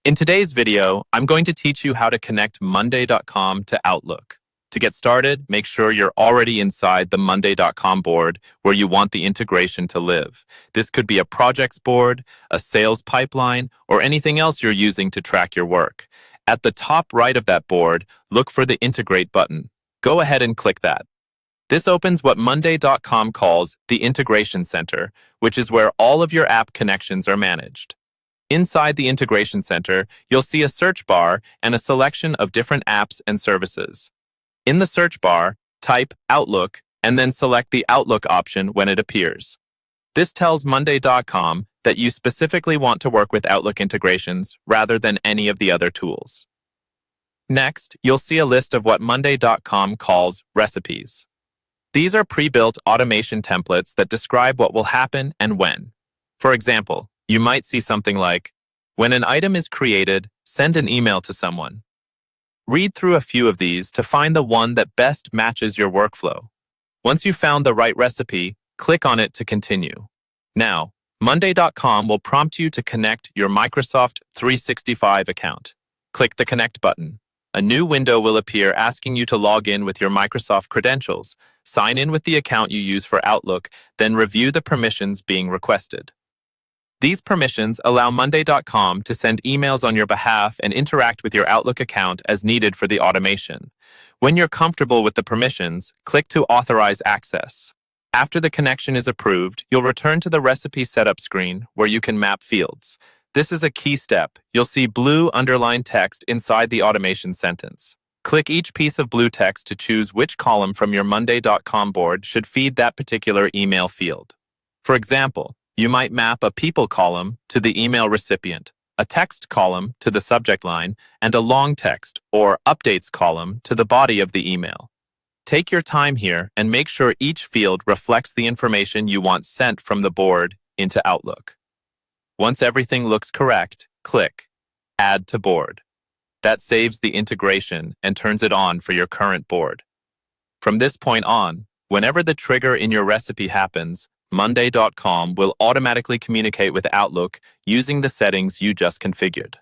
In today's video, I'm going to teach you how to connect Monday.com to Outlook. To get started, make sure you're already inside the Monday.com board where you want the integration to live. This could be a projects board, a sales pipeline, or anything else you're using to track your work. At the top right of that board, look for the Integrate button. Go ahead and click that. This opens what Monday.com calls the Integration Center, which is where all of your app connections are managed. Inside the Integration Center, you'll see a search bar and a selection of different apps and services. In the search bar, type Outlook and then select the Outlook option when it appears. This tells Monday.com that you specifically want to work with Outlook integrations rather than any of the other tools. Next, you'll see a list of what Monday.com calls recipes. These are pre-built automation templates that describe what will happen and when. For example, you might see something like, when an item is created, send an email to someone. Read through a few of these to find the one that best matches your workflow. Once you've found the right recipe, click on it to continue. Now, Monday.com will prompt you to connect your Microsoft 365 account. Click the Connect button. A new window will appear asking you to log in with your Microsoft credentials. Sign in with the account you use for Outlook, then review the permissions being requested. These permissions allow Monday.com to send emails on your behalf and interact with your Outlook account as needed for the automation. When you're comfortable with the permissions, click to authorize access. After the connection is approved, you'll return to the recipe setup screen where you can map fields. This is a key step. You'll see blue underlined text inside the automation sentence. Click each piece of blue text to choose which column from your Monday.com board should feed that particular email field. For example, you might map a people column to the email recipient, a text column to the subject line, and a long text or updates column to the body of the email. Take your time here and make sure each field reflects the information you want sent from the board into Outlook. Once everything looks correct, click Add to Board. That saves the integration and turns it on for your current board. From this point on, whenever the trigger in your recipe happens, Monday.com will automatically communicate with Outlook using the settings you just configured.